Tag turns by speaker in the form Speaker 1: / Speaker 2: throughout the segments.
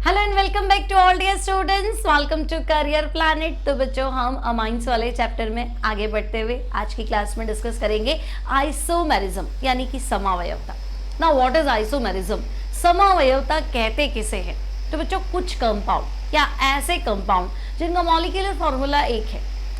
Speaker 1: Hello and welcome back to all dear students, welcome to career planet. तो बच्चों, हम amines वाले chapter में आगे बढ़ते हुए आज की क्लास में डिस्कस करेंगे आइसोमेरिज्म यानी कि समावयवता। Now what is isomerism? समावयवता कहते किसे हैं? तो बच्चों, कुछ कंपाउंड या ऐसे कंपाउंड जिनका मॉलिक्यूलर फॉर्मूला एक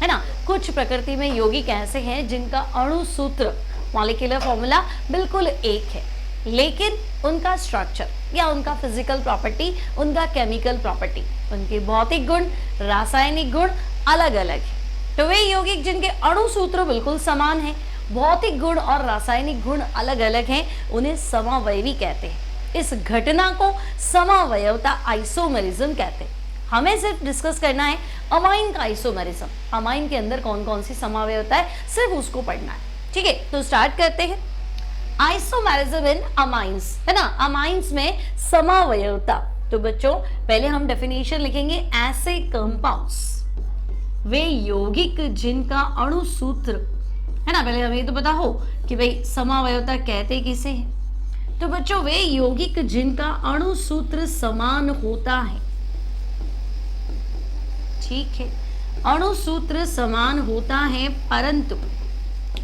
Speaker 1: है ना। कुछ प्रकृति में यौगिक ऐसे हैं जिनका अणु सूत्र मॉलिक्यूलर फॉर्मूला बिल्कुल एक है, लेकिन उनका स्ट्रक्चर या उनका फिजिकल प्रॉपर्टी, उनका केमिकल प्रॉपर्टी, उनके भौतिक गुण, रासायनिक गुण अलग अलग है। तो वे यौगिक जिनके अणु सूत्र बिल्कुल समान हैं, भौतिक गुण और रासायनिक गुण अलग अलग हैं, उन्हें समावयवी कहते हैं। इस घटना को समावयवता आइसोमेरिज्म कहते हैं। हमें सिर्फ डिस्कस करना है अमाइन का आइसोमेरिज्म, अमाइन के अंदर कौन कौन सी समावयवता है, सिर्फ उसको पढ़ना है। ठीक है, तो स्टार्ट करते हैं। आइसोमेरिज्म इन अमाइंस, है ना, अमाइंस में समावयवता। तो बच्चों, पहले हम डेफिनेशन लिखेंगे, ऐसे कंपाउंड्स वे यौगिक जिनका अणु सूत्र, है ना, पहले हमें ये तो पता हो कि भाई समावयवता कहते किसे हैं। तो बच्चों, वे यौगिक जिनका अणु सूत्र समान होता है, ठीक है, अणु सूत्र समान होता है, परंतु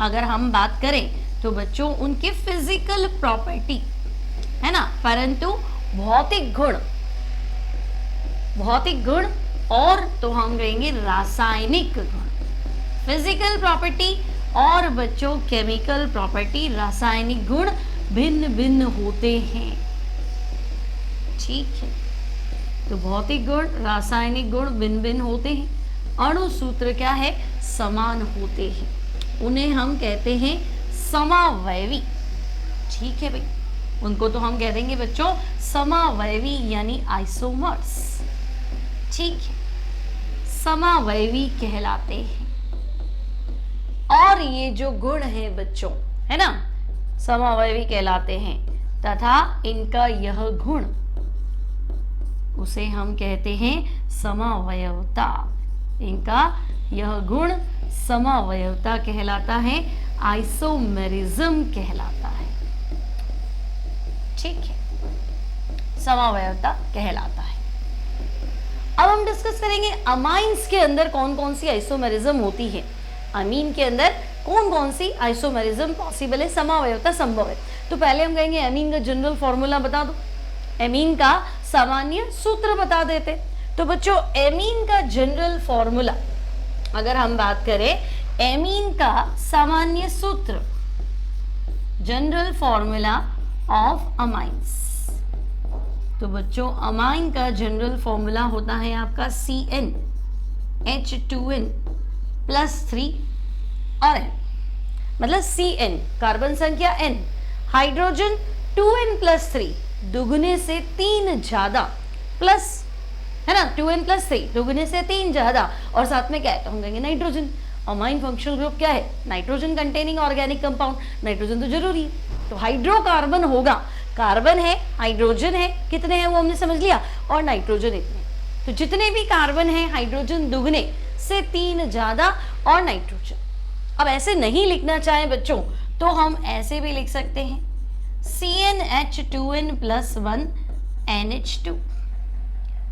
Speaker 1: अगर हम बात करें तो बच्चों उनके फिजिकल प्रॉपर्टी, है ना, परंतु भौतिक गुण और तो हम कहेंगे रासायनिक गुण, फिजिकल प्रॉपर्टी और बच्चों केमिकल प्रॉपर्टी, रासायनिक गुण भिन्न भिन्न होते हैं। ठीक है, तो भौतिक गुण, रासायनिक गुण भिन्न भिन्न होते हैं, अणु सूत्र क्या है, समान होते हैं, उन्हें हम कहते हैं समावयवी। ठीक है भाई, उनको तो हम कह देंगे बच्चों समावयवी यानी आइसोमर्स। ठीक है, समावयवी कहलाते हैं। और ये जो गुण है बच्चों, है ना, समावयवी कहलाते हैं, तथा इनका यह गुण उसे हम कहते हैं समावयवता। इनका यह गुण समावयवता कहलाता है, आइसोमेरिज्म कहलाता है। ठीक है, समावयवता कहलाता है। अब हम डिस्कस करेंगे अमाइंस के अंदर कौन कौन सी आइसोमेरिज्म होती है, अमीन के अंदर कौन कौन सी आइसोमेरिज्म पॉसिबल है, समावयवता संभव है। तो पहले हम कहेंगे अमीन का जनरल फॉर्मूला बता दो, एमीन का सामान्य सूत्र बता देते। तो बच्चों, एमीन का जनरल फॉर्मूला अगर हम बात करें, एमीन का सामान्य सूत्र, जनरल फॉर्मूला ऑफ अमाइंस, तो बच्चों अमाइन का जनरल फॉर्मूला होता है आपका CnH2n + 3 और n, मतलब Cn कार्बन संख्या n, हाइड्रोजन 2n + 3 दुगने से 3 ज्यादा, प्लस, है ना, 2n + 3 दुगने से 3 ज्यादा, और साथ में क्या है, तो हम कहेंगे नाइट्रोजन। अमाइन फंक्शनल ग्रुप क्या है, nitrogen containing organic compound, nitrogen तो जरूरी है, तो हाइड्रोकार्बन होगा, कार्बन है, हाइड्रोजन है, कितने हैं वो हमने समझ लिया, और नाइट्रोजन इतने, तो जितने भी कार्बन है हाइड्रोजन दुगने से 3 ज्यादा और नाइट्रोजन। अब ऐसे नहीं लिखना चाहे बच्चों तो हम ऐसे भी लिख सकते हैं, CnH2n + 1 NH2।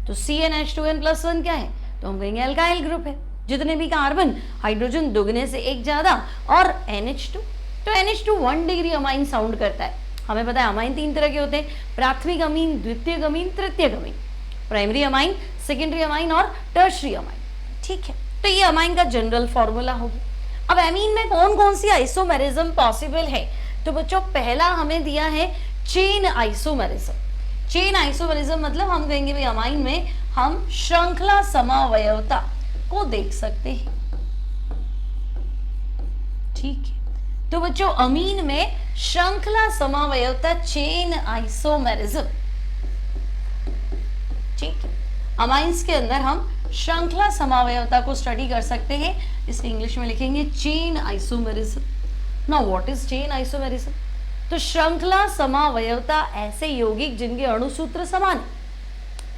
Speaker 1: तो CnH2n + 1 क्या है, तो हम कहेंगे एल्काइल ग्रुप है, जितने भी कार्बन हाइड्रोजन दुगने से 1 ज्यादा और NH2। तो NH2 1 डिग्री अमाइन साउंड करता है। हमें पता है अमाइन 3 तरह के होते हैं, प्राथमिक अमीन, द्वितीयक अमीन, तृतीयक अमीन, प्राइमरी अमाइन, सेकेंडरी अमाइन और टर्शरी अमाइन। ठीक है, तो ये अमाइन का जनरल फॉर्मूला होगी। अब एमीन में कौन कौन सी आइसोमेरिज्म पॉसिबल है? तो बच्चों, पहला हमें दिया है चेन आइसोमेरिज्म। चेन आइसोमेरिज्म मतलब हम कहेंगे भाई अमाइन में हम श्रृंखला समावयवता को देख सकते हैं। ठीक है, तो बच्चों अमीन में श्रृंखला समावयवता, चेन आइसोमेरिज्म। ठीक है, अमाइंस के अंदर हम श्रृंखला समावयवता को स्टडी कर सकते हैं, इसको इंग्लिश में लिखेंगे chain isomerism. Now what is chain isomerism? तो श्रृंखला समावयवता ऐसे यौगिक जिनके अणु सूत्र समान है,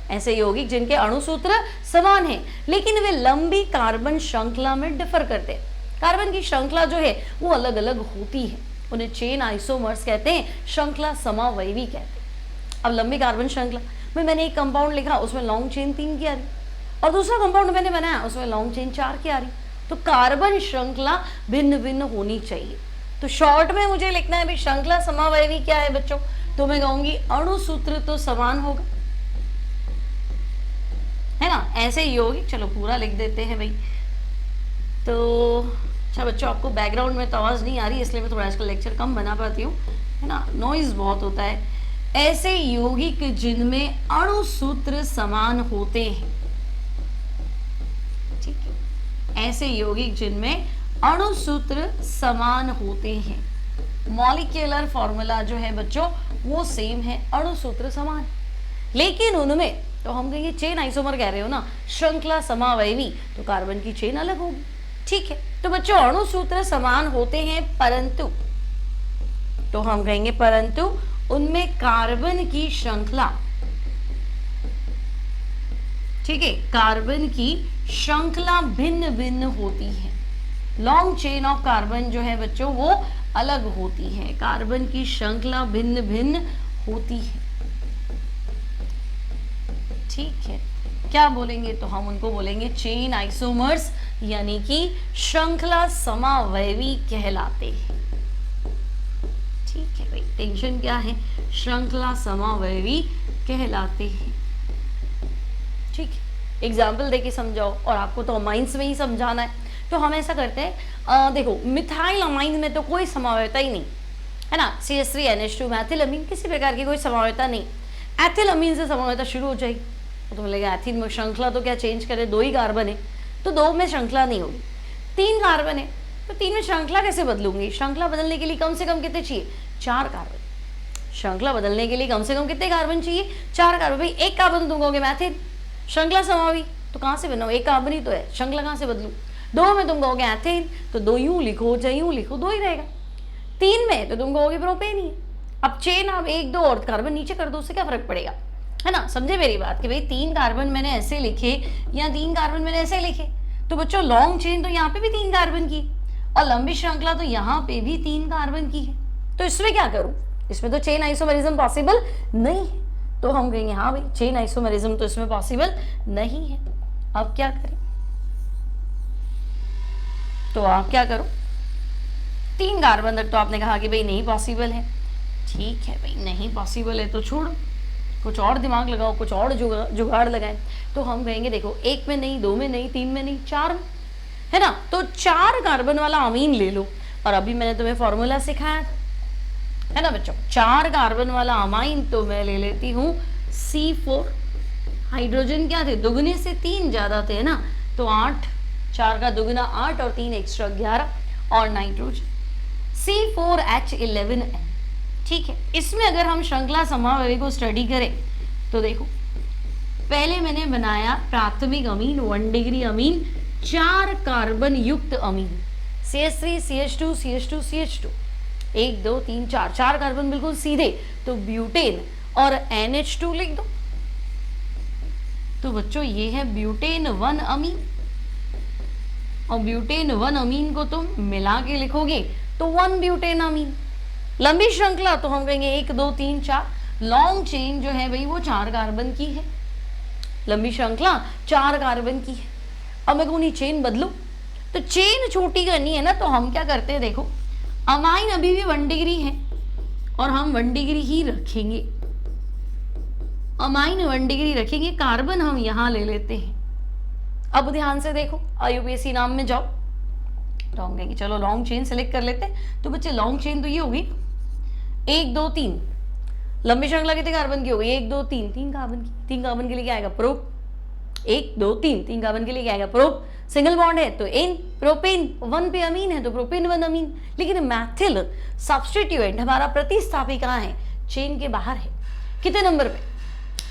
Speaker 1: ऐसे यौगिक जिनके अणु सूत्र समान है, लेकिन वे लंबी कार्बन श्रृंखला में डिफर करते हैं। कार्बन की श्रृंखला जो है वो अलग अलग होती है, उन्हें चेन आइसोमर्स कहते हैं, श्रृंखला समावयवी कहते हैं। अब लंबी कार्बन श्रृंखला भाई मैंने एक कंपाउंड लिखा, उसमें लॉन्ग चेन 3 की आ रही, और दूसरा कंपाउंड मैंने बनाया उसमें लॉन्ग चेन 4 की आ रही। तो कार्बन श्रृंखला भिन्न भिन्न होनी चाहिए। तो शॉर्ट में मुझे लिखना है भाई श्रृंखला समावयवी क्या है बच्चों, तो मैं कहूंगी अणुसूत्र तो समान होगा, है ना, ऐसे यौगिक। चलो पूरा लिख देते हैं भाई। तो अच्छा बच्चों, आपको बैकग्राउंड में तो आवाज नहीं आ रही, इसलिए मैं थोड़ा इसका लेक्चर कम बना पाती हूँ, है ना, नॉइज बहुत होता है। ऐसे यौगिक जिनमें अणुसूत्र समान होते हैं, ठीक है, ऐसे यौगिक जिनमें अणुसूत्र समान होते हैं, मॉलिक्यूलर फॉर्मूला जो है बच्चों वो सेम है, अणुसूत्र समान, लेकिन उनमें तो हम कहेंगे चेन आइसोमर कह रहे हो ना, श्रृंखला समावयवी, तो कार्बन की चेन अलग होगी, ठीक है। तो बच्चों अणुसूत्र समान होते हैं, परंतु तो हम कहेंगे परंतु उनमें कार्बन की श्रृंखला, ठीक है, कार्बन की श्रृंखला भिन्न भिन्न होती है। लॉन्ग चेन ऑफ कार्बन जो है बच्चों वो अलग होती है, कार्बन की श्रृंखला भिन्न भिन्न होती है, ठीक है। क्या बोलेंगे, तो हम उनको बोलेंगे चेन आइसोमर्स, यानी कि श्रृंखला समावयवी कहलाते हैं, ठीक है भाई। टेंशन क्या है, श्रृंखला समावयवी कहलाते हैं, ठीक है। एग्जाम्पल देके समझाओ, और आपको तो अमाइंस में ही समझाना है, तो हम ऐसा करते हैं, देखो मिथाइल अमाइन में तो कोई समावयता ही नहीं है ना, CH3NH2 मैथिल अमीन किसी प्रकार की कोई समावयता नहीं, एथिल अमीन से समावयता शुरू हो जाएगी, तो बोलेगा एथिल में श्रृंखला तो क्या चेंज करे, 2 ही कार्बन है तो 2 में श्रृंखला नहीं होगी, 3 कार्बन है तो 3 में श्रृंखला कैसे बदलूंगी, श्रृंखला बदलने के लिए कम से कम कितने चाहिए, 4 कार्बन। श्रृंखला बदलने के लिए कम से कम कितने कार्बन चाहिए, 4 कार्बन। भाई एक कार्बन तुम कहोगे मैथिल श्रृंखला समावी, तो कहाँ से बनाओ, एक कार्बन ही तो है, श्रृंखला कहाँ से बदलू। 2 में तुम कहोगे एथेन, तो 2 यूं लिखो चाहे यूं लिखो 2 ही रहेगा। 3 में तो तुम कहोगे प्रोपेन ही है। अब चेन आप 1 2 और कार्बन नीचे कर दो, उससे क्या फर्क पड़ेगा, है ना, समझे मेरी बात कि भाई 3 कार्बन मैंने ऐसे लिखे या 3 कार्बन मैंने ऐसे लिखे, तो बच्चों लॉन्ग चेन तो यहाँ पे भी 3 कार्बन की और लंबी श्रृंखला तो यहाँ पे भी 3 कार्बन की है, तो इसमें क्या करूं, इसमें तो चेन आइसोमेरिज्म पॉसिबल नहीं है, तो हम कहेंगे हाँ भाई चेन आइसोमेरिज्म तो इसमें पॉसिबल नहीं है। अब क्या करें, तो आप क्या करो, 3 कार्बन तक तो आपने कहा कि भाई नहीं पॉसिबल है, ठीक है भाई नहीं पॉसिबल है तो छोड़ो, कुछ और दिमाग लगाओ, कुछ और जुगाड़ लगाएं। तो हम कहेंगे देखो 1 में नहीं, 2 में नहीं, 3 में नहीं, 4 में, है ना, तो 4 कार्बन वाला अमीन ले लो, और अभी मैंने तुम्हें फॉर्मूला सिखाया था, है ना बच्चों, 4 कार्बन वाला अमाइन तो मैं ले लेती हूँ C4, हाइड्रोजन क्या थे, दुगने से 3 ज्यादा थे, है ना, तो 8, 4 का दुगना 8 और 3 एक्स्ट्रा 11, और नाइट्रोजन C4H11N, ठीक है। इसमें अगर हम श्रृंखला समावयवी को स्टडी करें तो देखो पहले मैंने बनाया प्राथमिक अमीन 1 डिग्री अमीन, 4 कार्बन युक्त अमीन, CH3 CH2 CH2 CH2, 1 2 3 4, 4 carbon बिल्कुल सीधे, तो ब्यूटेन और NH2 लिख दो, तो बच्चों ये है ब्यूटेन 1 अमीन, और ब्यूटेन 1 अमीन को तुम मिला के लिखोगे तो 1 ब्यूटेन अमीन। लंबी श्रृंखला तो हम कहेंगे 1 2 3 4, लॉन्ग चेन जो है भाई वो 4 कार्बन की है, लंबी श्रृंखला 4 कार्बन की है। अब मैं कहूँ चेन बदलो, तो चेन छोटी करनी है ना, तो हम क्या करते हैं देखो, अमाइन अभी भी 1 डिग्री है और हम 1 डिग्री ही रखेंगे, अमाइन 1 डिग्री रखेंगे, कार्बन हम यहाँ ले लेते हैं। अब ध्यान से देखो, IUPAC नाम में जाओ, तो हम कहेंगे चलो लॉन्ग चेन सेलेक्ट कर लेते हैं, तो बच्चे लॉन्ग चेन तो ये होगी 1 2 3, लंबी श्रृंखला कितने कार्बन की होगी, 1 2 3, 3 कार्बन की, 3 कार्बन के लिए क्या आएगा, प्रोप, 1 2 3, 3 कार्बन के लिए क्या आएगा, प्रोप, सिंगल बॉन्ड है तो एन, प्रोपेन 1 पे अमीन है तो प्रोपेन 1 अमीन, लेकिन मैथिल सब्स्टिट्यूएंट हमारा प्रतिस्थापी कहाँ है, चेन के बाहर है, कितने नंबर पे,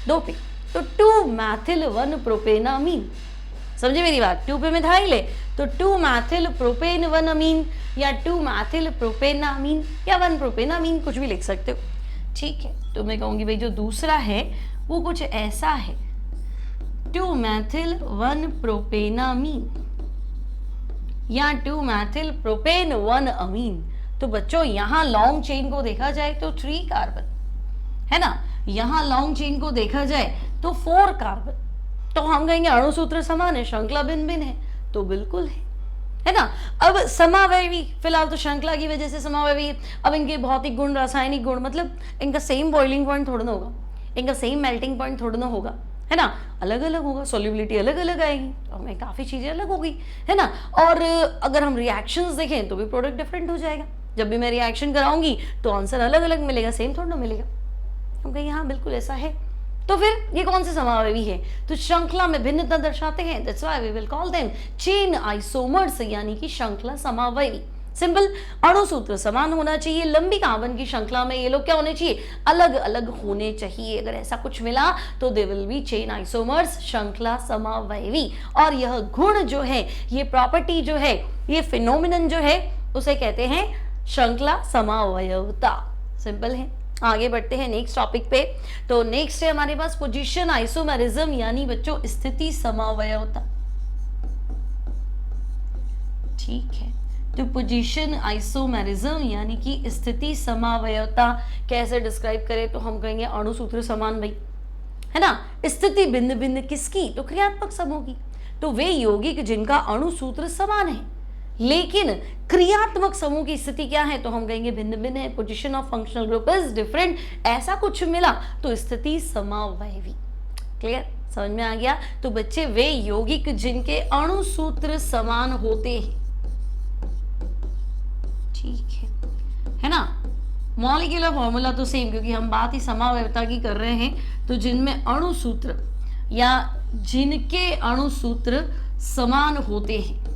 Speaker 1: 2 पे, तो 2 मैथिल 1 प्रोपेनामीन, समझे मेरी बात, 2 पे मिथाइल है तो 2 मैथिल प्रोपेन 1 अमीन, या 2 मैथिल प्रोपेनामीन, या 1 प्रोपेनामीन, कुछ भी लिख सकते हो, ठीक है। तो मैं कहूंगी भाई जो दूसरा है वो कुछ ऐसा है, 2 मैथिल 1 प्रोपेनामीन, या 2 मैथिल प्रोपेन 1 अमीन। तो बच्चों यहाँ लॉन्ग चेन को देखा जाए तो 3 कार्बन, है ना, यहाँ लॉन्ग चेन को देखा जाए तो 4 कार्बन, तो हम कहेंगे अणुसूत्र समान है, श्रृंखला भिन्न भिन्न है, तो बिल्कुल है ना। अब समावयवी, फिलहाल तो श्रृंखला की वजह से समावयवी, अब इनके भौतिक गुण, रासायनिक गुण, मतलब इनका सेम बॉइलिंग पॉइंट थोड़ा ना होगा, इनका सेम मेल्टिंग पॉइंट थोड़ा ना होगा, है ना, अलग अलग होगा, सॉल्युबिलिटी अलग अलग आएगी, तो हमें काफ़ी चीज़ें अलग होगी, है ना। और अगर हम रिएक्शंस देखें तो भी प्रोडक्ट डिफरेंट हो जाएगा, जब भी मैं रिएक्शन कराऊंगी तो आंसर अलग अलग मिलेगा, सेम थोड़ा ना मिलेगा। हम कहेंगे हाँ बिल्कुल ऐसा है, तो फिर ये कौन से समावयवी है, तो श्रृंखला में भिन्नता दर्शाते हैं, that's why we will call them chain isomers, यानी कि श्रृंखला समावयवी। सिंपल, अणुसूत्र समान होना चाहिए, लंबी कार्बन की श्रृंखला में ये लोग क्या होने चाहिए, अलग अलग होने चाहिए। अगर ऐसा कुछ मिला तो they will be chain isomers, श्रृंखला समावयवी। और यह गुण जो है, ये प्रॉपर्टी जो है, ये फिनोमिनन जो है, उसे कहते हैं श्रृंखला समावयवता। सिंपल है। आगे बढ़ते हैं नेक्स्ट टॉपिक पे। तो नेक्स्ट है हमारे पास पोजीशन आइसोमेरिज्म, यानी बच्चों स्थिति समावयवता। ठीक है, तो पोजीशन आइसोमेरिज्म यानी कि स्थिति समावयवता कैसे डिस्क्राइब करें, तो हम कहेंगे अणुसूत्र समान भाई, है ना। स्थिति भिन्न भिन्न किसकी, तो क्रियात्मक समूह की। तो वे यौगिक जिनका अणुसूत्र समान है लेकिन क्रियात्मक समूह की स्थिति क्या है, तो हम कहेंगे भिन्न भिन्न है। Position of functional group is different, ऐसा कुछ मिला तो स्थिति समावयवी। क्लियर, समझ में आ गया। तो बच्चे वे यौगिक जिनके अणुसूत्र समान होते हैं, ठीक है ना। मॉलिक्यूलर फॉर्मूला तो सेम, क्योंकि हम बात ही समावयवता की कर रहे हैं। तो जिनमें अणुसूत्र या जिनके अणुसूत्र समान होते हैं,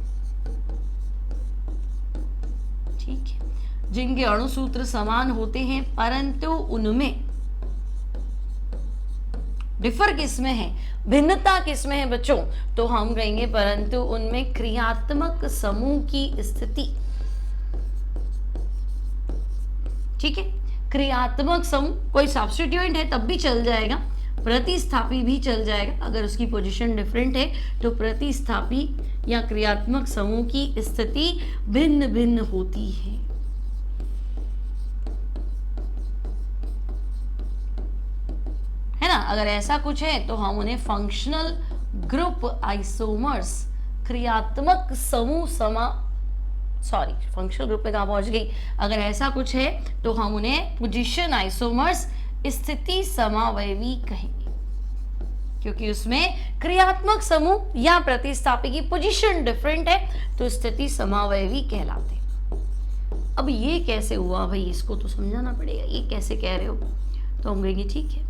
Speaker 1: ठीक है, जिनके अणुसूत्र समान होते हैं परंतु उनमें डिफर किसमें है, भिन्नता किसमें है बच्चों, तो हम कहेंगे परंतु उनमें क्रियात्मक समूह की स्थिति। ठीक है, क्रियात्मक समूह, कोई सब्स्टिट्यूएंट है तब भी चल जाएगा, प्रतिस्थापी भी चल जाएगा, अगर उसकी पोजीशन डिफरेंट है तो प्रतिस्थापी या क्रियात्मक समूह की स्थिति भिन्न भिन्न होती है। है ना, अगर ऐसा कुछ है तो हम उन्हें फंक्शनल ग्रुप आइसोमर्स, क्रियात्मक समूह फंक्शनल ग्रुप में कहां पहुंच गई, अगर ऐसा कुछ है तो हम उन्हें पोजीशन आइसोमर्स, स्थिति समावयवी कहेंगे, क्योंकि उसमें क्रियात्मक समूह या प्रतिस्थापी की पोजीशन डिफरेंट है, तो स्थिति समावयवी कहलाते हैं। अब ये कैसे हुआ भाई, इसको तो समझाना पड़ेगा, ये कैसे कह रहे हो, तो हम कहेंगे ठीक है,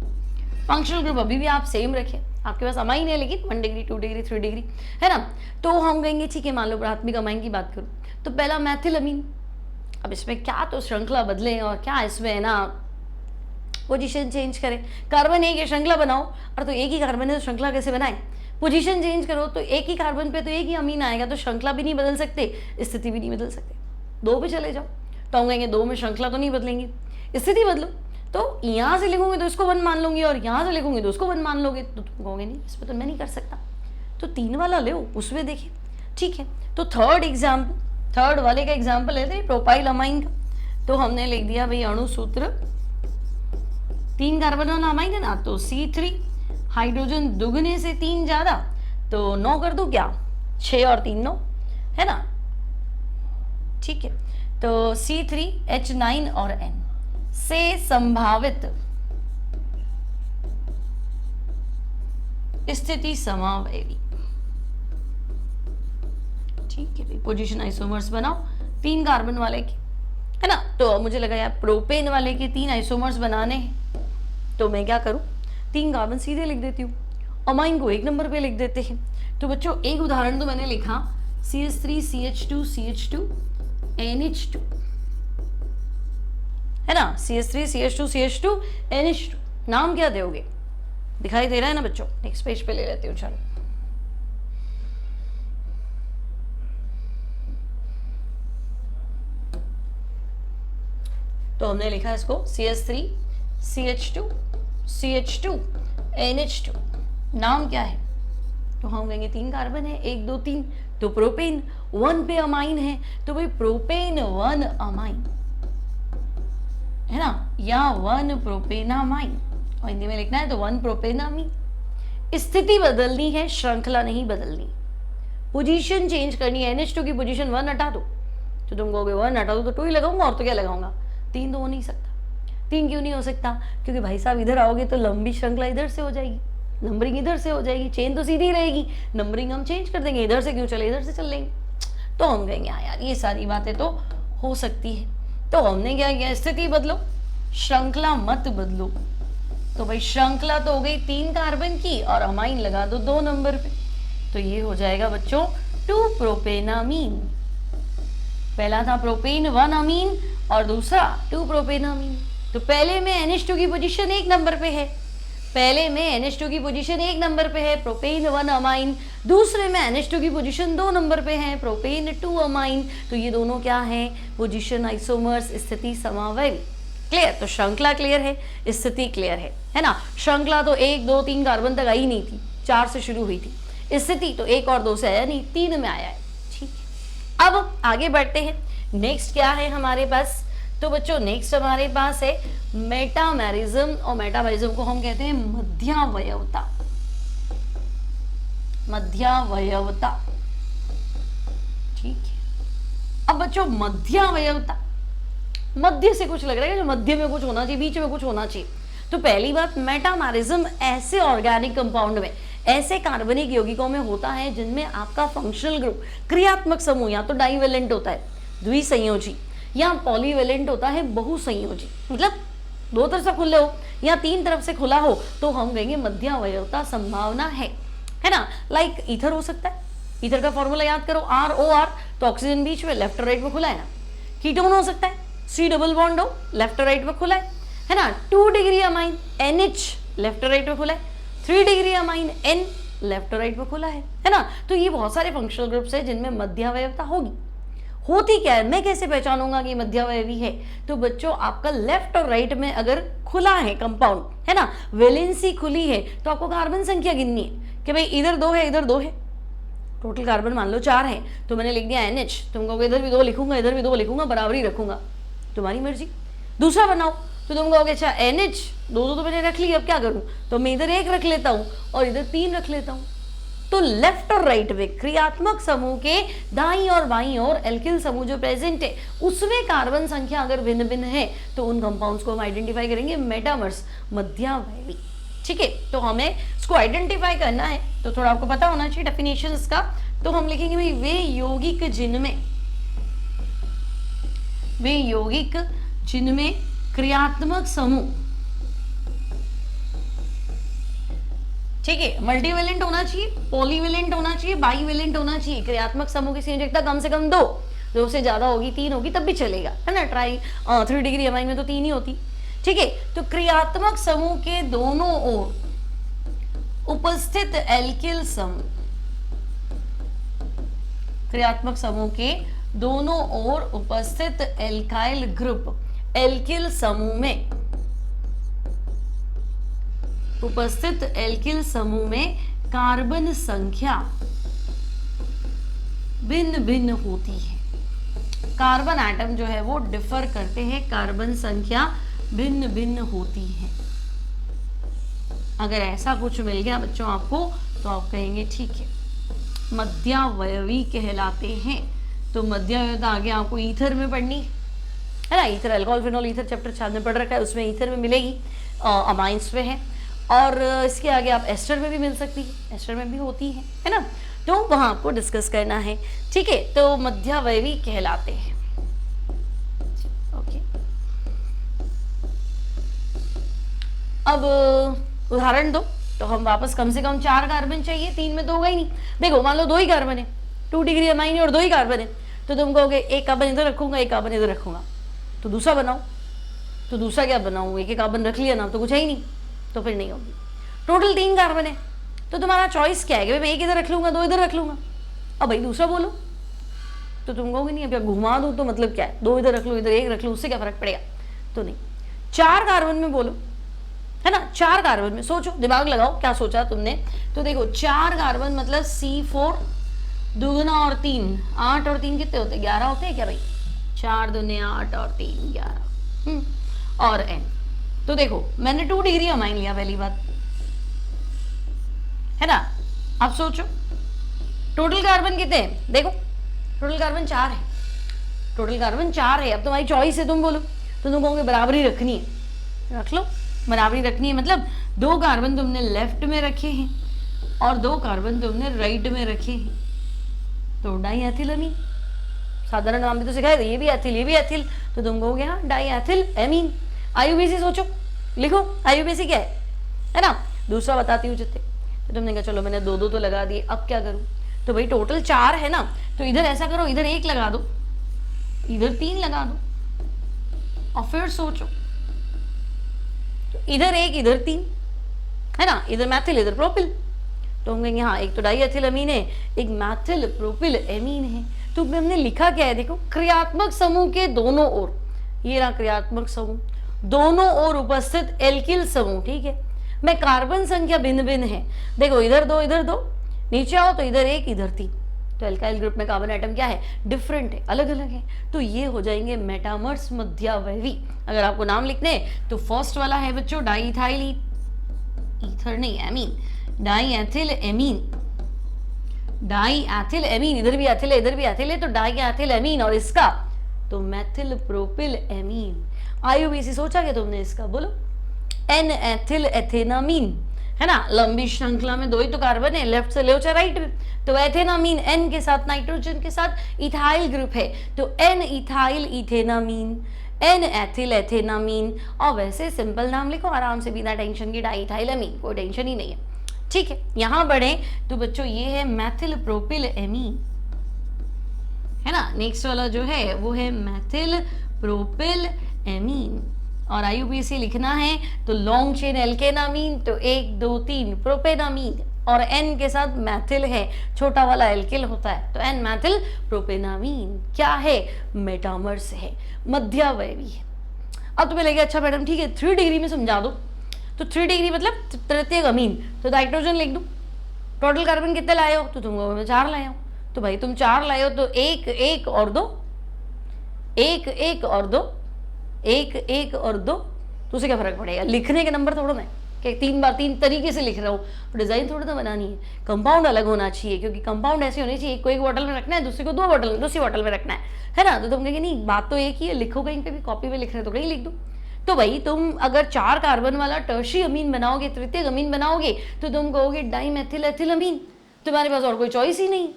Speaker 1: फंक्शनल ग्रुप अभी भी आप सेम रखें, आपके पास अमाइन है लेकिन 1 डिग्री 2 डिग्री 3 डिग्री, है ना। तो हम कहेंगे ठीक है, मान लो प्राथमिक अमाइन की बात करूं तो पहला मैथिलअमीन, अब इसमें क्या तो श्रृंखला बदले और क्या इसमें है ना पोजीशन चेंज करें, कार्बन एक है श्रृंखला बनाओ, और तो एक ही कार्बन है तो श्रृंखला कैसे बनाए, पोजीशन चेंज करो तो एक ही कार्बन पे तो एक ही अमीन आएगा, तो श्रृंखला भी नहीं बदल सकते, स्थिति भी नहीं बदल सकते, 2 पे चले जाओ, तो हम कहेंगे 2 में श्रृंखला तो नहीं बदलेंगे, स्थिति बदलो, तो यहाँ से लिखूंगे तो इसको 1 मान लूंगी और यहाँ से लिखूंगे तो उसको 1 मान लोगे, तो तुम कहोगे नहीं इसमें तो मैं नहीं कर सकता, तो 3 वाला ले उसमें देखिए। ठीक है, तो थर्ड वाले का एग्जाम्पल लेते हैं प्रोपाइल अमाइन का, तो हमने लिख दिया भाई अणुसूत्र 3 कार्बन वाला अमाइन है ना, तो C3, हाइड्रोजन दुगने से 3 ज्यादा, तो 9 कर दूं क्या, 6 और 3 9, है ना। ठीक है, तो C3H9 और N से संभावित स्थिति समावयवी। ठीक है भाई, पोजीशन आइसोमर्स बनाओ 3 कार्बन वाले के, है ना। तो मुझे लगा यार प्रोपेन वाले के 3 आइसोमर्स बनाने हैं, तो मैं क्या करूं, 3 कार्बन सीधे लिख देती हूँ, अमाइन को 1 नंबर पे लिख देते हैं। तो बच्चों एक उदाहरण तो मैंने लिखा CH3CH2 CH2 NH2, है ना, CH3 CH2 CH2 NH2, नाम क्या दोगे, दिखाई दे रहा है ना बच्चों। नेक्स्ट पेज पे ले लेती हूँ, चलो तो हमने लिखा इसको CH3 CH2 CH2 NH2, नाम क्या है, तो हम कहेंगे 3 कार्बन है, 1 2 3, तो प्रोपेन 1 पे अमाइन है, तो भाई प्रोपेन 1 अमाइन, है ना, या 1 प्रोपेनामाइन, और हिंदी में लिखना है तो 1 प्रोपेनामीन। स्थिति बदलनी है, श्रृंखला नहीं बदलनी। पोजीशन चेंज करनी है, NH2 की पोजीशन 1 हटा दो तो तुम कहोगे 1 हटा दो तो 2 ही लगाऊंगा और तो क्या लगाऊंगा। 3 तो हो नहीं सकता। 3 क्यों नहीं हो सकता? क्योंकि भाई साहब इधर आओगे तो लंबी श्रृंखला इधर से हो जाएगी, नंबरिंग इधर से हो जाएगी, चेन तो सीधी रहेगी, नंबरिंग हम चेंज कर देंगे, इधर से क्यों चले इधर से चल लेंगे। तो हम कहेंगे हाँ यार ये सारी बातें तो हो सकती है। तो हमने क्या किया, स्थिति बदलो, श्रृंखला मत बदलो। तो भाई श्रृंखला तो हो गई 3 कार्बन की और अमाइन लगा दो 2 नंबर पे, तो ये हो जाएगा बच्चों 2 प्रोपेनामीन। पहला था प्रोपेन 1 अमीन और दूसरा 2 प्रोपेनामीन। तो पहले में NH2 की पोजीशन 1 नंबर पे है, पहले में NH2 की पोजीशन 1 नंबर पे है प्रोपेन 1 अमाइन, दूसरे में NH2 की पोजीशन 2 नंबर पे है प्रोपेन 2 अमाइन। तो ये दोनों क्या है, पोजीशन आइसोमर्स, स्थिति समावयवी। क्लियर? तो श्रृंखला क्लियर है, स्थिति क्लियर है ना। श्रृंखला तो 1 2 3 कार्बन तक आई नहीं थी, 4 से शुरू हुई थी। स्थिति तो 1 और 2 से आया नहीं, 3 में आया है। ठीक है, अब आगे बढ़ते हैं। नेक्स्ट क्या है हमारे पास? तो बच्चों नेक्स्ट हमारे पास है मेटामेरिज्म, और मेटामेरिज्म को हम कहते हैं मध्यावयवता। मध्यावयवता, ठीक है। अब बच्चों मध्यावयवता, मध्य से कुछ लग रहा है जो मध्य में कुछ होना चाहिए, बीच में कुछ होना चाहिए। तो पहली बात, मेटामेरिज्म ऐसे ऑर्गेनिक कंपाउंड में, ऐसे कार्बनिक यौगिकों में होता है जिनमें आपका फंक्शनल ग्रुप, क्रियात्मक समूह या तो डाइवेलेंट होता है, द्विसंयोजी, या पॉलीवेलेंट होता है, बहुसंयोजी। मतलब 2 तरफ से खुले हो या 3 तरफ से खुला हो तो हम कहेंगे मध्यावयवता संभावना है ना। लाइक ईथर हो सकता है, ईथर का फॉर्मूला याद करो, ROR, तो ऑक्सीजन बीच में लेफ्ट और राइट में खुला है ना। कीटोन हो सकता है, C डबल बॉन्ड हो, लेफ्ट और राइट में खुला है ना। 2 डिग्री अमाइन NH लेफ्ट और राइट में खुला है, 3 डिग्री अमाइन N लेफ्ट और राइट में खुला है ना। तो ये बहुत सारे फंक्शनल ग्रुप्स है जिनमें मध्यावयवता होगी। होती क्या है, मैं कैसे पहचानूंगा कि मध्यावयवी है? तो बच्चों आपका लेफ्ट और राइट में अगर खुला है कंपाउंड, है ना, वैलेंसी खुली है, तो आपको कार्बन संख्या गिननी है कि भाई इधर 2 है, इधर 2 है, टोटल कार्बन मान लो 4 है, तो मैंने लिख दिया NH, तुम कहोगे इधर भी 2 लिखूंगा, इधर भी 2 लिखूंगा, बराबरी रखूंगा, तुम्हारी मर्जी। दूसरा बनाओ तो तुम कहोगे अच्छा NH 2 तो मैंने रख ली, अब क्या करूं? तो मैं इधर 1 रख लेता हूं और इधर 3 रख लेता हूं। तो लेफ्ट और राइट में क्रियात्मक समूह के दाईं और बाईं ओर एल्किल समूह जो प्रेजेंट है उसमें कार्बन संख्या अगर भिन्न भिन्न है तो उन कंपाउंड्स को हम आइडेंटिफाई करेंगे मेटामर्स, मध्यावयवी। ठीक है, तो हमें इसको आइडेंटिफाई करना है तो थोड़ा आपको पता होना चाहिए डेफिनेशन इसका। तो हम लिखेंगे भाई वे यौगिक जिनमें क्रियात्मक समूह, ठीक है, मल्टीवेलेंट होना चाहिए, पॉलीवेलेंट होना चाहिए, बाईवेलेंट होना चाहिए। क्रियात्मक समूह की संयोजकता कम से कम 2 से ज्यादा होगी, 3 होगी तब भी चलेगा, है ना। 3 डिग्री अमाइन में तो 3 ही होती। ठीक है, तो क्रियात्मक समूह के दोनों ओर उपस्थित एल्किल समूह, क्रियात्मक समूह के दोनों ओर उपस्थित एल्काइल ग्रुप, एल्किल समूह में उपस्थित एल्किल समूह में कार्बन संख्या भिन्न भिन्न होती है। कार्बन एटम जो है वो डिफर करते हैं, कार्बन संख्या भिन्न भिन्न होती है। अगर ऐसा कुछ मिल गया बच्चों आपको तो आप कहेंगे ठीक है मध्यावयवी कहलाते हैं। तो मध्यावयवता आगे आपको ईथर में पढ़नी है ना। Ether alcohol phenol ether chapter 4 में पढ़ रखा है, उसमें ईथर में मिलेगी, अमाइंस पे है। और इसके आगे आप एस्टर में भी मिल सकती है, एस्टर में भी होती है ना। तो वहां आपको डिस्कस करना है। ठीक है, तो मध्यावयवी कहलाते हैं। ओके, अब उदाहरण दो तो हम वापस कम से कम 4 कार्बन चाहिए, 3 में तो होगा ही नहीं। देखो मान लो 2 ही कार्बन है, 2 डिग्री अमाइन और 2 ही कार्बन है, तो तुम कहोगे एक कार्बन इधर रखूंगा, एक कार्बन इधर रखूंगा, तो दूसरा बनाओ। तो दूसरा क्या बनाऊं, एक कार्बन रख लिया ना तो कुछ है ही नहीं, तो फिर नहीं होगी। टोटल 3 कार्बन है तो तुम्हारा चॉइस क्या है कि मैं एक इधर रख लूंगा, 2 इधर रख लूंगा। अब भाई दूसरा बोलो तो तुम कहोगे नहीं, अब घुमा दूं तो मतलब क्या है, 2 इधर रख लूं, इधर 1 रख लूं, उससे क्या फर्क पड़ेगा। तो नहीं, 4 कार्बन में बोलो, है ना। 4 कार्बन में सोचो, दिमाग लगाओ क्या सोचा तुमने। तो देखो 4 कार्बन मतलब C4 2 और 3, 8 और 3 कितने होते हैं, 11 होते हैं क्या भाई। 4 दूने 8 और 3 11 और N, तो देखो मैंने 2 डिग्री अमाइन लिया, पहली बात है ना। अब सोचो टोटल कार्बन कितने हैं, देखो टोटल कार्बन 4 है, टोटल कार्बन 4 है। अब तुम्हारी चॉइस है, तुम बोलो तो तुम कहोगे बराबरी रखनी है, रख लो, बराबरी रखनी है। मतलब 2 कार्बन तुमने लेफ्ट में रखे हैं और 2 कार्बन तुमने राइट में रखे हैं, तो डाई एथिलमीन। साधारण नाम भी तो सिखाया था, ये भी एथिल ये भी एथिल, तो तुम कहोगे हाँ डाई एथिल एमीन। आईयूबीसी सोचो, लिखो आईयूबीसी क्या है ना। दूसरा बताती हूँ जितने, तो तुमने कहा चलो मैंने 2 तो लगा दिए, अब क्या करूँ, तो भाई टोटल 4 है ना, तो इधर ऐसा करो, इधर 1 लगा दो, इधर 3 लगा दो, और फिर सोचो तो इधर 1 इधर 3 है ना, इधर मैथिल इधर प्रोपिल, तो हम कहेंगे हाँ एक तो डाई एथिल अमीन है, एक मैथिल प्रोपिल एमीन है। तो हमने लिखा क्या है, देखो क्रियात्मक समूह के दोनों ओर, ये रहा क्रियात्मक समूह, दोनों ओर उपस्थित एल्किल समूह, ठीक है। मैं कार्बन संख्या भिन्न भिन्न है, देखो इधर 2 इधर 2, नीचे आओ तो इधर 1 इधर 3, तो एल्काइल ग्रुप में कार्बन एटम क्या है, डिफरेंट है, अलग अलग है, तो ये हो जाएंगे मेटामर्स मध्यावयवी। अगर आपको नाम लिखने हैं तो फर्स्ट वाला है बच्चों डाई इथाइल ईथर नहीं amine, die ethyl amine, die ethyl amine, इधर भी एथिल है इधर भी एथिल है, तो डाई एथिल एमीन, और इसका तो मेथिल प्रोपिल एमीन। आईयूबीसी सोचा क्या तुमने इसका, बोलो एन एथिल एथेनामीन है ना, लंबी श्रृंखला में 2 ही तो कार्बन है, लेफ्ट से ले चाहे राइट में, तो एथेनामीन एन के साथ नाइट्रोजन के साथ इथाइल ग्रुप है, तो एन इथाइल इथेनामीन, एन एथिल एथेनामीन। और वैसे सिंपल नाम लिखो आराम से बिना टेंशन की, डाई इथाइल अमीन, कोई टेंशन ही नहीं है, ठीक है। यहां बढ़े तो बच्चों ये है मैथिल प्रोपिल एमीन है ना, नेक्स्ट वाला जो है वो है मैथिल प्रोपिल एमीन। और आईयूपीएसी लिखना है तो लॉन्ग चेन एल्केनामीन, तो 1 2 3 प्रोपेनामीन, और एन के साथ मैथिल है, छोटा वाला एल्किल होता है, तो एन मैथिल प्रोपेनामीन क्या है, मेटामर्स है, मध्यावयवी है। अब तुम्हें लगे अच्छा मैडम ठीक है 3 डिग्री में समझा दो, तो 3 डिग्री मतलब तृतीयक अमीन, तो नाइट्रोजन लिख दो, टोटल कार्बन कितने लाए हो, तो तुम 4 लाए हो, तो भाई तुम 4 लाए हो तो 1 1 और 2, 1 1 और 2, 1 1 और 2, तो उसे क्या फर्क पड़ेगा, लिखने के नंबर थोड़ा ना कि 3 बार 3 तरीके से लिख रहा हूँ, डिजाइन थोड़ा ना बनानी है। कंपाउंड अलग होना चाहिए, क्योंकि कंपाउंड ऐसे होने चाहिए, एक को 1 बॉटल में रखना है, दूसरे को 2 बॉटल दूसरी बॉटल में रखना है ना। तो तुम कहेंगे नहीं बात तो एक ही है, लिखो कहीं पे भी, कॉपी में लिख रहे तो कहीं लिख दो। तो भाई तुम अगर 4 कार्बन वाला टर्शी अमीन बनाओगे, तृतीयक अमीन बनाओगे, तो तुम कहोगे डाइमेथिल एथिल अमीन, तुम्हारे पास और कोई चॉइस ही नहीं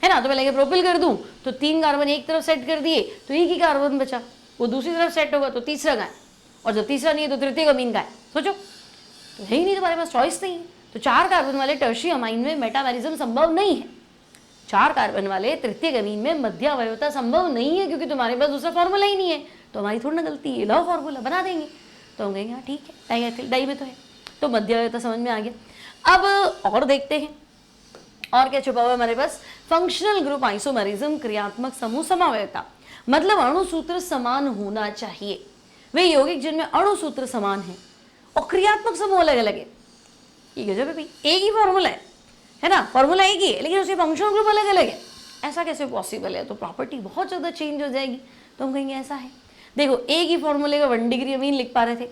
Speaker 1: है ना। तो मैं लगे प्रोपिल कर दूं तो 3 कार्बन एक तरफ सेट कर दिए, तो एक ही कार्बन बचा, वो दूसरी तरफ सेट होगा तो तीसरा का है, और जब तीसरा नहीं है तो तृतीयक अमीन का है। सोचो तो है ही नहीं, तुम्हारे पास चॉइस नहीं है। तो 4 कार्बन वाले टर्शी अमाइन में मेटामेरिज्म संभव नहीं है, 4 कार्बन वाले तृतीयक अमीन में मध्यावयवता संभव नहीं है, क्योंकि तुम्हारे पास दूसरा फॉर्मूला ही नहीं है। तो हमारी थोड़ी ना गलती है, लव फॉर्मूला बना देंगे, तो हम कहेंगे हाँ ठीक है डाई एथिल, डाई में तो है, तो मध्यावयवता समझ में आ गया। अब और देखते हैं और क्या छुपा हुआ है हमारे पास, फंक्शनल ग्रुप आइसोमेरिज्म, क्रियात्मक समूह समवायता, मतलब अणुसूत्र समान होना चाहिए। वे यौगिक जिनमें अणुसूत्र समान है और क्रियात्मक समूह अलग अलग है, ये गजब है भाई, एक ही फॉर्मूला है ना, फॉर्मूला एक ही है लेकिन उसके फंक्शनल ग्रुप अलग अलग है, ऐसा कैसे पॉसिबल है, तो प्रॉपर्टी बहुत ज्यादा चेंज हो जाएगी। तो हम कहेंगे ऐसा है, देखो एक ही फॉर्मूले का 1 डिग्री अमीन लिख पा रहे थे,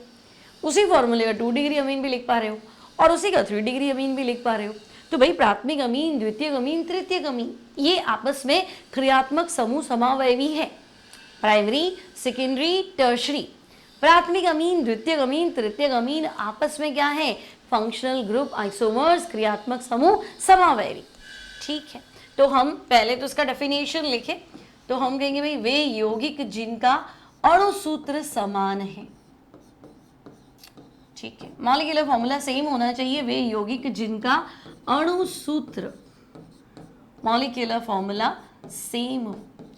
Speaker 1: उसी फॉर्मूले का 2 डिग्री अमीन भी लिख पा रहे हो, और उसी का 3 डिग्री अमीन भी लिख पा रहे हो। तो भाई प्राथमिक अमीन, द्वितीयक अमीन, तृतीयक अमीन, ये आपस में क्रियात्मक समूह समावयवी है, प्राइमरी सेकेंडरी टर्शरी। प्राथमिक अमीन, द्वितीयक अमीन, तृतीयक अमीन आपस में क्या है, फंक्शनल ग्रुप आइसोमर्स, क्रियात्मक समूह समावयवी, ठीक है। तो हम पहले तो इसका डेफिनेशन लिखे, तो हम कहेंगे भाई वे यौगिक जिनका अणुसूत्र समान है, ठीक है, मॉलिक्यूलर फॉर्मूला सेम होना चाहिए, वे यौगिक जिनका अणुसूत्र, मॉलिक्यूलर फॉर्मूला सेम,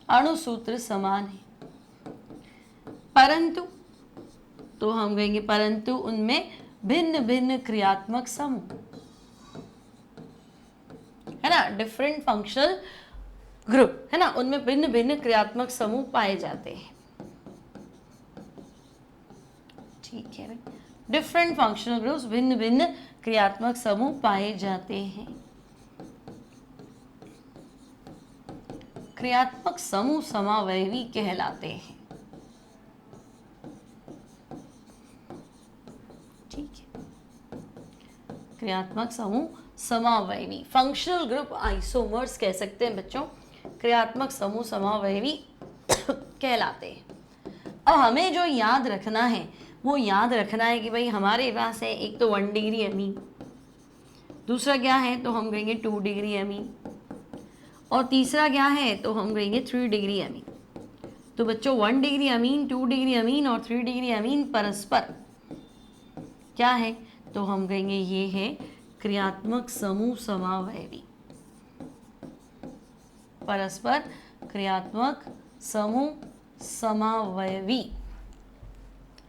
Speaker 1: अणुसूत्र समान है, परंतु, तो हम कहेंगे परंतु उनमें भिन्न भिन्न क्रियात्मक समूह है ना, डिफरेंट फंक्शनल ग्रुप है ना, उनमें भिन्न भिन्न क्रियात्मक समूह पाए जाते हैं, ठीक है भाई, डिफरेंट फंक्शनल ग्रुप्स, भिन्न भिन्न क्रियात्मक समूह पाए जाते हैं, क्रियात्मक समूह समावयवी कहलाते हैं। क्रियात्मक समूह समावयवी, फंक्शनल ग्रुप आइसोमर्स कह सकते हैं बच्चों, क्रियात्मक समूह समावयवी कहलाते हैं। अब हमें जो याद रखना है वो याद रखना है कि भाई हमारे पास है एक तो 1 डिग्री अमीन, दूसरा क्या है तो हम कहेंगे 2 डिग्री अमीन, और तीसरा क्या है तो हम कहेंगे 3 डिग्री अमीन। तो बच्चों 1 डिग्री अमीन, 2 डिग्री अमीन और 3 डिग्री अमीन परस्पर क्या है तो हम कहेंगे ये है क्रियात्मक समूह समावयवी, परस्पर क्रियात्मक समूह समावयवी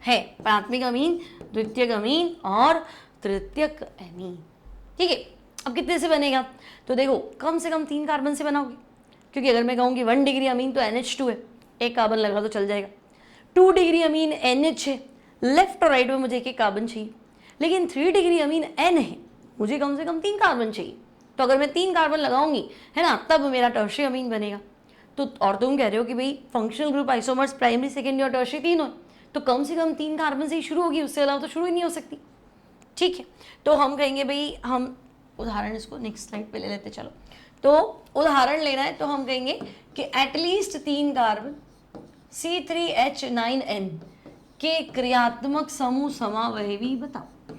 Speaker 1: है, प्राथमिक अमीन, द्वितीयक अमीन और तृतीयक अमीन। ठीक है, अब कितने से बनेगा तो देखो कम से कम 3 कार्बन से बनाओगे, क्योंकि अगर मैं कहूँ कि 1 डिग्री अमीन तो NH2 है, एक कार्बन लगा तो चल जाएगा। 2 डिग्री अमीन NH है, लेफ्ट और राइट में मुझे एक कार्बन चाहिए, लेकिन 3 डिग्री अमीन N है, मुझे कम से कम 3 कार्बन चाहिए। तो अगर मैं 3 कार्बन लगाऊंगी है ना तब मेरा टर्शियरी अमीन बनेगा। तो और तुम कह रहे हो कि भाई functional group isomers primary, secondary और टर्शियरी 3 हो, तो कम से कम 3 कार्बन से ही शुरू होगी, उससे अलावा तो शुरू ही नहीं हो सकती। ठीक है, तो हम कहेंगे भाई हम उदाहरण इसको नेक्स्ट स्लाइड पे ले लेते। चलो तो उदाहरण लेना है तो हम कहेंगे कि एटलीस्ट 3 कार्बन C3H9N के क्रियात्मक समूह समावयवी बताओ।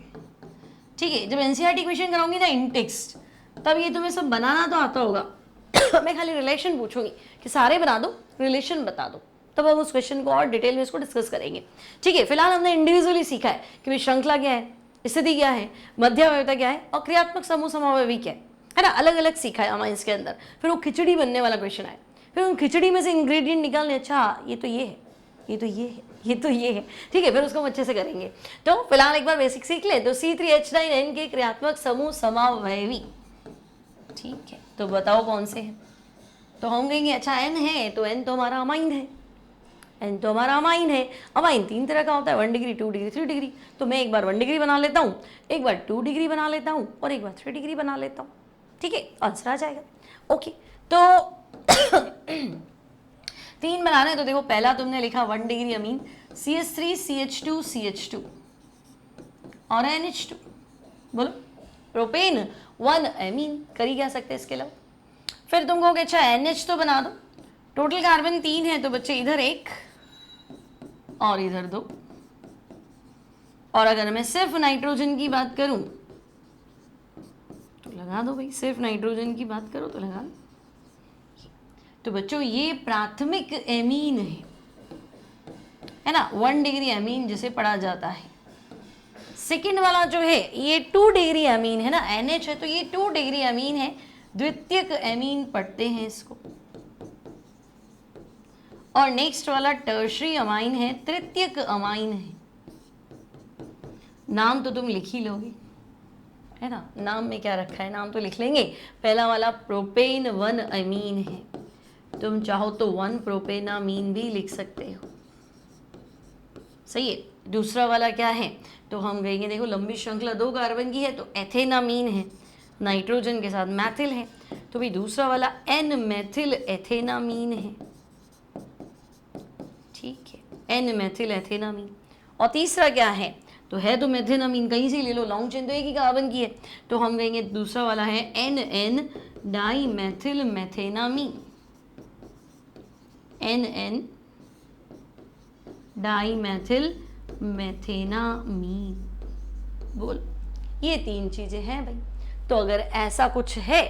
Speaker 1: ठीक है, जब एनसीईआरटी क्वेश्चन कराऊंगी ना इन टेक्स्ट, तब ये तुम्हें सब बनाना तो आता होगा मैं खाली रिलेशन पूछूंगी कि सारे बना दो, रिलेशन बता दो, तब हम उस क्वेश्चन को और डिटेल में इसको डिस्कस करेंगे। ठीक है, फिलहाल हमने इंडिविजुअली सीखा है कि भाई श्रृंखला क्या है, स्थिति क्या है, मध्यावयवता क्या है और क्रियात्मक समूह समावयवी क्या है ना, अलग अलग सीखा है हमारे इसके अंदर। फिर वो खिचड़ी बनने वाला क्वेश्चन आया, फिर उन खिचड़ी में से इंग्रेडिएंट निकालने, अच्छा ये तो ये है, ये तो ये है, ये तो ये है। ठीक है, फिर उसको हम अच्छे से करेंगे। तो फिलहाल एक बार बेसिक सीख ले। तो C3H9N के क्रियात्मक समूह समावयवी, ठीक है, तो बताओ कौन से हैं। तो हम कहेंगे अच्छा N है तो N तो हमारा अमाइन है, N तो हमारा अमाइन है। अमाइन 3 तरह का होता है, 1 डिग्री, 2 डिग्री, 3 डिग्री। तो मैं एक बार 1 डिग्री बना लेता हूँ, एक बार 2 डिग्री बना लेता हूँ और एक बार 3 डिग्री बना लेता हूँ। ठीक है, आंसर आ जाएगा। ओके, तो 3 बनाना है तो देखो पहला तुमने लिखा 1 degree amine CH3 CH2 CH2 और NH2, बोलो प्रोपेन 1 अमीन, कर ही क्या सकते हैं इसके अलावा। फिर तुम कहोगे अच्छा NH तो बना दो, टोटल कार्बन 3 है तो बच्चे इधर 1 और इधर 2, और अगर मैं सिर्फ नाइट्रोजन की बात करूं तो लगा दो भाई, सिर्फ नाइट्रोजन की बात करो तो लगा दो। तो बच्चों ये प्राथमिक एमीन है ना, 1 डिग्री अमीन जिसे पढ़ा जाता है। सेकेंड वाला जो है ये 2 डिग्री अमीन है ना, NH है तो ये 2 डिग्री अमीन है, द्वितीयक एमीन पढ़ते हैं इसको। और नेक्स्ट वाला टर्शियरी अमाइन है, तृतीयक अमाइन है। नाम तो तुम लिख ही लोगे है ना, नाम में क्या रखा है नाम तो लिख लेंगे। पहला वाला प्रोपेन 1 अमीन है, तुम चाहो तो 1 प्रोपेनामीन भी लिख सकते हो, सही है। दूसरा वाला क्या है तो हम कहेंगे देखो लंबी श्रृंखला 2 कार्बन की है तो एथेनामीन है, नाइट्रोजन के साथ मैथिल है, तो भाई दूसरा वाला एन मैथिल एथेनामीन है। ठीक है, एन मैथिल एथेनामीन। और तीसरा क्या है तो है तो मेथेनामीन, कहीं से ले लो, लॉन्ग चेन तो एक ही कार्बन की है, तो हम कहेंगे दूसरा वाला है N N dimethyl methanamine, N N dimethyl methanamine. बोल, ये 3 चीजें हैं भाई। तो अगर ऐसा कुछ है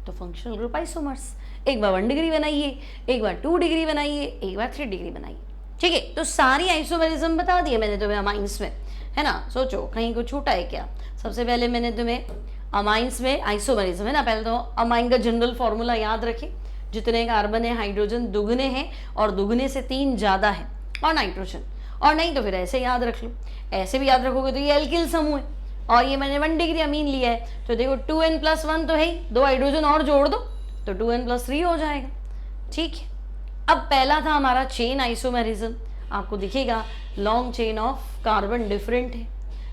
Speaker 1: तो फंक्शनल ग्रुप आइसोमर्स, एक बार 1 डिग्री बनाइए, एक बार 2 डिग्री बनाइए, एक बार 3 डिग्री बनाइए। ठीक है, तो सारी आइसोमेरिज्म बता दिए मैंने तुम्हें अमाइंस में, है ना। सोचो कहीं को छूटा है क्या। सबसे पहले मैंने तुम्हें अमाइंस में आइसोमेरिज्म है ना, पहले तो अमाइन का जनरल फॉर्मूला याद रखे, जितने कार्बन है हाइड्रोजन दुगने हैं और दुगने से 3 ज्यादा है और नाइट्रोजन, और नहीं तो फिर ऐसे याद रख लो। ऐसे भी याद रखोगे तो ये एल्किल समूह है और ये मैंने 1 डिग्री अमीन लिया है, तो देखो 2n+1 तो है ही, 2 हाइड्रोजन और जोड़ दो तो 2n+3 हो जाएगा। ठीक है, अब पहला था हमारा चेन आइसोमेरिज्म, आपको दिखेगा long chain of carbon different है।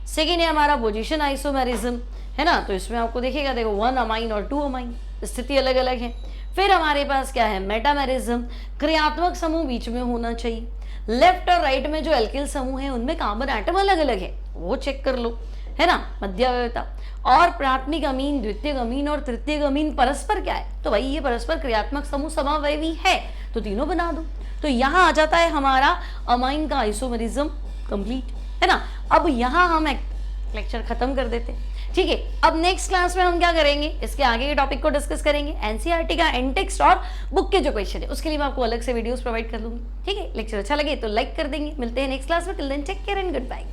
Speaker 1: सेकेंड है हमारा पोजीशन आइसोमेरिज्म, है ना, तो इसमें आपको दिखेगा देखो 1 अमाइन और 2 अमाइन, स्थिति अलग अलग है। फिर हमारे पास क्या है मेटामेरिज्म, क्रियात्मक समूह बीच में होना चाहिए। लेफ्ट और राइट में जो एल्किल समूह है उनमें कार्बन एटम अलग अलग है, वो चेक कर लो। है ना, मध्य अवयवता। और प्राथमिक अमीन, द्वितीयक अमीन और तृतीयक अमीन परस्पर क्या है, तो भाई ये परस्पर क्रियात्मक समूह समावयवी है, तो तीनों बना दो। तो यहाँ आ जाता है हमारा अमाइन का आइसोमेरिज्म कंप्लीट, है ना। अब यहाँ हम लेक्चर खत्म कर देते हैं, ठीक है। अब नेक्स्ट क्लास में हम क्या करेंगे, इसके आगे के टॉपिक को डिस्कस करेंगे। एनसीईआरटी का एंड टेक्स्ट और बुक के जो क्वेश्चन है उसके लिए मैं आपको अलग से वीडियोस प्रोवाइड कर दूंगी, ठीक है। लेक्चर अच्छा लगे तो लाइक कर देंगे। मिलते हैं नेक्स्ट क्लास में, till then take care and good bye.